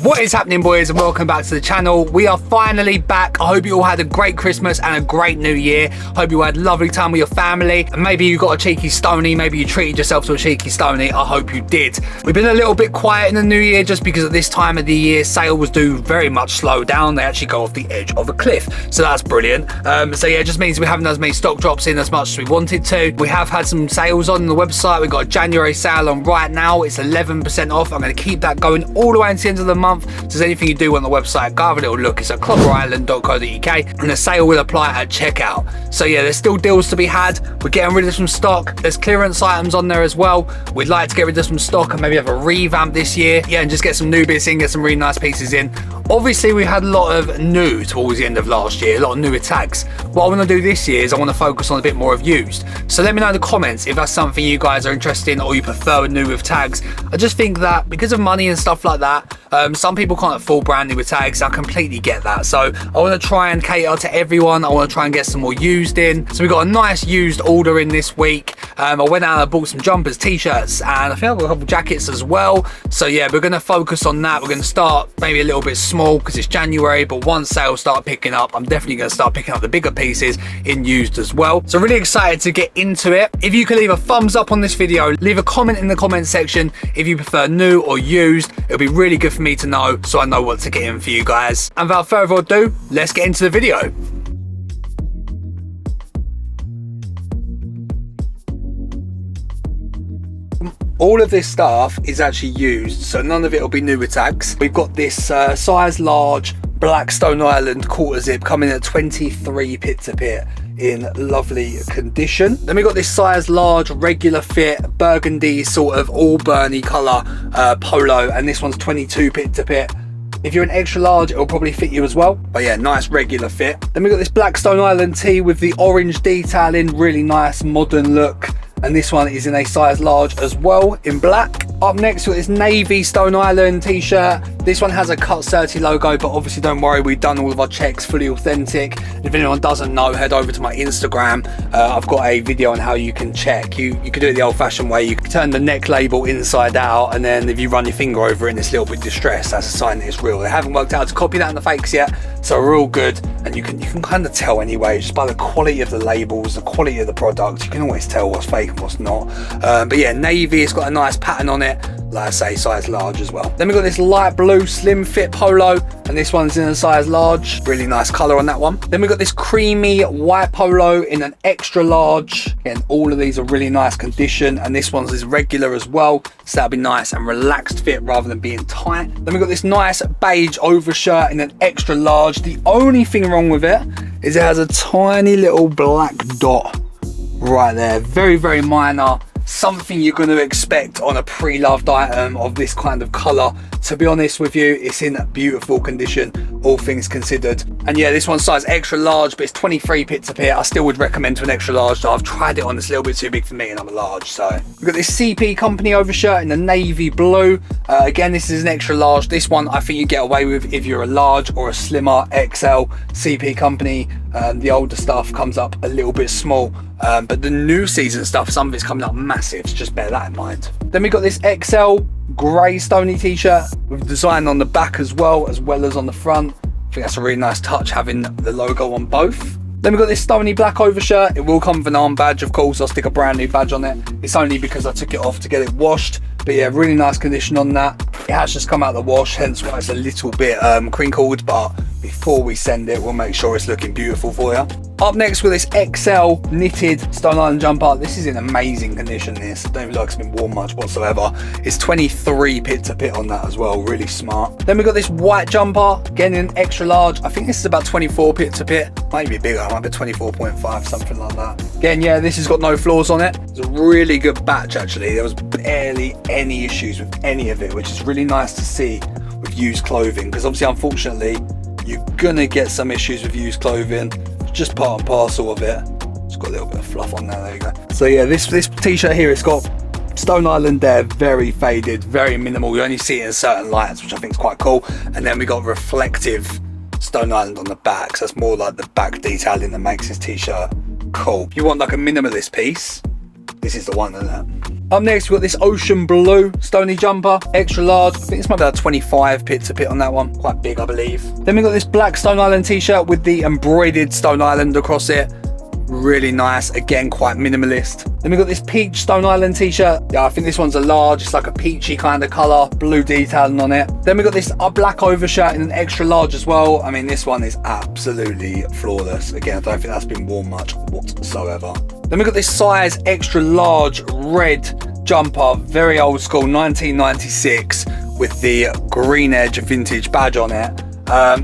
What is happening, boys, and welcome back to the channel. We are finally back. I hope you all had a great Christmas and a great new year. Hope you had a lovely time with your family, and maybe you got a cheeky Stony, maybe you treated yourself to a cheeky Stony. I hope you did. We've been a little bit quiet in the new year just because at this time of the year sales do very much slow down. They actually go off the edge of a cliff, so that's brilliant. So yeah, it just means we haven't had as many stock drops in as much as we wanted to. We have had some sales on the website. We've got a January sale on right now. It's 11% off. I'm going to keep that going all the way until the end of the month. So if there's anything you do on the website, go have a little look. It's at clobberisland.co.uk, and the sale will apply at checkout. So yeah, there's still deals to be had. We're getting rid of some stock. There's clearance items on there as well. We'd like to get rid of some stock and maybe have a revamp this year. Yeah, and just get some new bits in, get some really nice pieces in. Obviously, we had a lot of new towards the end of last year, a lot of newer tags. What I want to do this year is I want to focus on a bit more of used. So let me know in the comments if that's something you guys are interested in or you prefer new with tags. I just think that because of money and stuff like that, some people can't afford brand new with tags. I completely get that. So I want to try and cater to everyone. I want to try and get some more used in. So we got a nice used order in this week. I went out and bought some jumpers, t-shirts, and I think I've got a couple jackets as well. So yeah, we're going to focus on that. We're going to start maybe a little bit small because it's January, but once sales start picking up, I'm definitely going to start picking up the bigger pieces in used as well. So really excited to get into it. If you could leave a thumbs up on this video, leave a comment in the comment section if you prefer new or used. It'll be really good for me to know so I know what to get in for you guys. And without further ado, let's get into the video. All of this stuff is actually used, so none of it will be new with tags. We've got this size large black Stone Island quarter zip coming at 23 pit to pit in lovely condition. Then we got this size large regular fit burgundy sort of auburny colour polo, and this one's 22 pit to pit. If you're an extra large, it'll probably fit you as well. But yeah, nice regular fit. Then we got this black Stone Island tee with the orange detailing, really nice modern look. And this one is in a size large as well in black. Up next, we've got this navy Stone Island t-shirt. This one has a Cut 30 logo, but obviously don't worry, we've done all of our checks, fully authentic. If anyone doesn't know, head over to my Instagram. I've got a video on how you can check. You can do it the old fashioned way. You can turn the neck label inside out, and then if you run your finger over it and it's a little bit distressed, that's a sign that it's real. They haven't worked out to copy that in the fakes yet, so we're all good. And you can kind of tell anyway, just by the quality of the labels, the quality of the product, you can always tell what's fake and what's not. But yeah, navy, it's got a nice pattern on it. Like I say, size large as well. Then we've got this light blue slim fit polo, and this one's in a size large. Really nice colour on that one. Then we've got this creamy white polo in an extra large. Again, all of these are really nice condition, and this one's is regular as well, so that'll be nice and relaxed fit rather than being tight. Then we've got this nice beige overshirt in an extra large. The only thing wrong with it is it has a tiny little black dot right there. Very, very minor. Something you're going to expect on a pre-loved item of this kind of colour. To be honest with you, it's in beautiful condition, all things considered. And yeah, this one's size extra large, but it's 23 pit to pit. I still would recommend to an extra large. So I've tried it on, it's a little bit too big for me and I'm a large. So we've got this C.P company overshirt in the navy blue. Again, this is an extra large. This one I think you get away with if you're a large or a slimmer XL C.P company. The older stuff comes up a little bit small. But the new season stuff, some of it's coming up massive, so just bear that in mind. Then we got this XL grey Stony t-shirt with design on the back as well as on the front. I think that's a really nice touch, having the logo on both. Then we've got this Stony black overshirt. It will come with an arm badge, of course. I'll stick a brand new badge on it. It's only because I took it off to get it washed. But yeah, really nice condition on that. It has just come out of the wash, hence why it's a little bit crinkled, but before we send it, we'll make sure it's looking beautiful for you. Up next with this XL knitted Stone Island jumper. This is in amazing condition, this. I don't even like it's been worn much whatsoever. It's 23 pit to pit on that as well, really smart. Then we've got this white jumper, again in extra large. I think this is about 24 pit to pit. Might be bigger, might be 24.5, something like that. Again, yeah, this has got no flaws on it. It's a really good batch actually. There was barely any issues with any of it, which is really nice to see with used clothing, because obviously unfortunately you're gonna get some issues with used clothing. It's just part and parcel of it. It's got a little bit of fluff on there you go. So yeah, this t-shirt here, it's got Stone Island there, very faded, very minimal. You only see it in certain lights, which I think is quite cool. And then we got reflective Stone Island on the back, so that's more like the back detailing that makes this t-shirt cool. If you want like a minimalist piece, this is the one, isn't it? Up next, we've got this ocean blue Stony jumper, extra large. I think this might be a 25 pit to pit on that one. Quite big, I believe. Then we've got this black Stone Island t-shirt with the embroidered Stone Island across it. Really nice, again quite minimalist. Then we've got this peach Stone Island t-shirt. Yeah, I think this one's a large. It's like a peachy kind of colour, blue detailing on it. Then we've got this black overshirt in an extra large as well. I mean, this one is absolutely flawless. Again, I don't think that's been worn much whatsoever. Then we've got this size extra large red jumper, very old school, 1996, with the green edge vintage badge on it.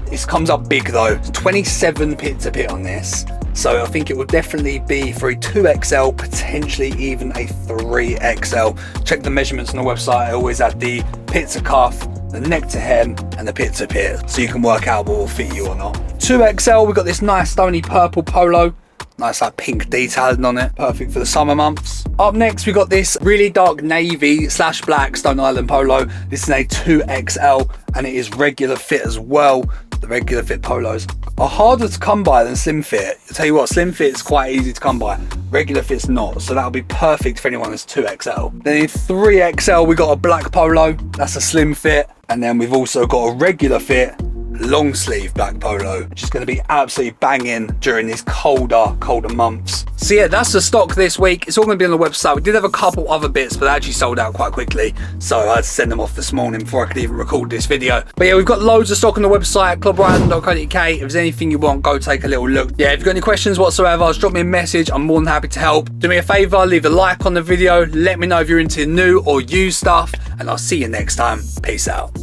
This comes up big though, 27 pit to pit on this. So I think it would definitely be for a 2XL, potentially even a 3XL. Check the measurements on the website. I always add the pit to cuff, the neck to hem, and the pit to pit, so you can work out what will fit you or not. 2XL, we've got this nice stony purple polo. Nice like pink detailing on it, perfect for the summer months. Up next, we got this really dark navy / black Stone Island polo. This is a 2XL and it is regular fit as well. The regular fit polos are harder to come by than slim fit. I'll tell you what, slim fit is quite easy to come by. Regular fit's not, so that'll be perfect for anyone that's 2XL. Then in 3XL, we got a black polo. That's a slim fit. And then we've also got a regular fit long sleeve black polo, which is going to be absolutely banging during these colder months. So yeah, that's the stock this week. It's all going to be on the website. We did have a couple other bits, but they actually sold out quite quickly, so I had to send them off this morning before I could even record this video. But yeah, we've got loads of stock on the website, clobberisland.co.uk. If there's anything you want, go take a little look. Yeah, if you've got any questions whatsoever, just drop me a message. I'm more than happy to help. Do me a favor, leave a like on the video. Let me know if you're into new or used stuff, and I'll see you next time. Peace out.